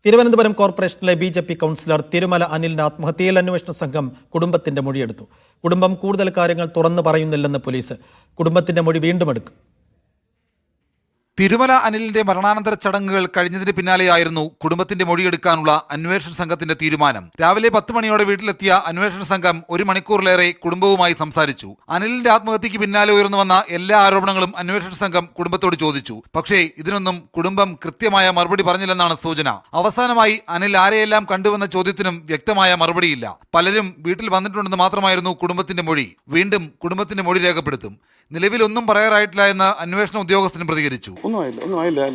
തിരുവനന്തപുരം കോർപ്പറേഷനിലെ BJP. Councillor Thirumala അനിലിന്റെ ആത്മഹത്യയിൽ അന്വേഷണ സംഘം കുടുംബത്തിന്റെ മൊഴിയെടുത്തു. കുടുംബം കൂടുതൽ കാര്യങ്ങൾ തുറന്നു പറയുന്നില്ലെന്ന് പോലീസ്. കുടുംബത്തിന്റെ മൊഴി വീണ്ടും എടുക്കും. തിരുമല അനിലിന്റെ മരണാനന്തര ചടങ്ങുകൾ കഴിഞ്ഞതിന് പിന്നാലെയായിരുന്നു കുടുംബത്തിന്റെ മൊഴിയെടുക്കാനുള്ള അന്വേഷണ സംഘത്തിന്റെ തീരുമാനം. രാവിലെ 10 മണിയോടെ വീട്ടിലെത്തിയ അന്വേഷണ സംഘം 1 മണിക്കൂറിലേറെ കുടുംബവുമായി സംസാരിച്ചു. അനിലിന്റെ ആത്മഹത്യക്ക് പിന്നാലെ ഉയർന്നു വന്ന എല്ലാ ആരോപണങ്ങളും അന്വേഷണ സംഘം കുടുംബത്തോട് ചോദിച്ചു. പക്ഷേ ഇതിനൊന്നും കുടുംബം കൃത്യമായ മറുപടി പറഞ്ഞില്ലെന്നാണ് സൂചന. അവസാനമായി അനിൽ ആരെയെല്ലാം കണ്ടുവെന്ന ചോദ്യത്തിനും വ്യക്തമായ മറുപടിയില്ല. പലരും വീട്ടിൽ വന്നിട്ടുണ്ടെന്ന് മാത്രമായിരുന്നു കുടുംബത്തിന്റെ മൊഴി. വീണ്ടും കുടുംബത്തിന്റെ മൊഴി രേഖപ്പെടുത്തും. നിലവിൽ ഒന്നും പറയാറായിട്ടില്ല എന്ന് അന്വേഷണ ഉദ്യോഗസ്ഥനും പ്രതികരിച്ചു. ഒന്നും ആയില്ല.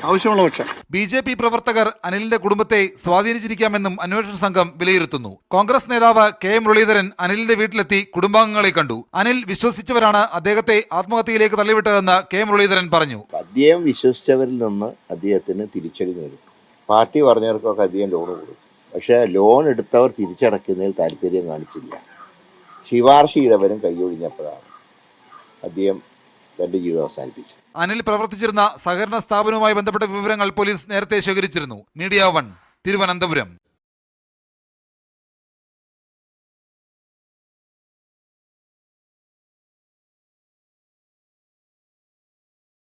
ആവശ്യമുള്ള പക്ഷം ബി.ജെ.പി. പ്രവർത്തകർ അനിലിന്റെ കുടുംബത്തെ സ്വാധീനിച്ചിരിക്കാമെന്നും അന്വേഷണ സംഘം വിലയിരുത്തുന്നു. കോൺഗ്രസ് നേതാവ് കെ മുരളീധരൻ അനിലിന്റെ വീട്ടിലെത്തി കുടുംബാംഗങ്ങളെ കണ്ടു. അനിൽ വിശ്വസിച്ചവരാണ് അദ്ദേഹത്തെ ആത്മഹത്യയിലേക്ക് തള്ളിവിട്ടതെന്ന് കെ മുരളീധരൻ പറഞ്ഞു. അദ്ദേഹം വിശ്വസിച്ചവരിൽ നിന്ന് അദ്ദേഹത്തിന് തിരിച്ചടി നേടും. പാർട്ടി പറഞ്ഞവർക്കൊക്കെ അദ്ദേഹം ലോൺ കൊടുക്കും. പക്ഷേ ലോൺ എടുത്തവർ തിരിച്ചടയ്ക്കുന്നതിൽ താല്പര്യം കാണിച്ചില്ല. ശിപാർശ ചെയ്തവരും കൈയൊഴിഞ്ഞപ്പോഴാണ് അദ്ദേഹം തന്റെ ജീവിതം അവസാനിപ്പിച്ചത്. അനിൽ പ്രവർത്തിച്ചിരുന്ന സഹകരണ സ്ഥാപനവുമായി ബന്ധപ്പെട്ട വിവരങ്ങൾ പോലീസ് നേരത്തെ ശേഖരിച്ചിരുന്നു. മീഡിയ 1 തിരുവനന്തപുരം.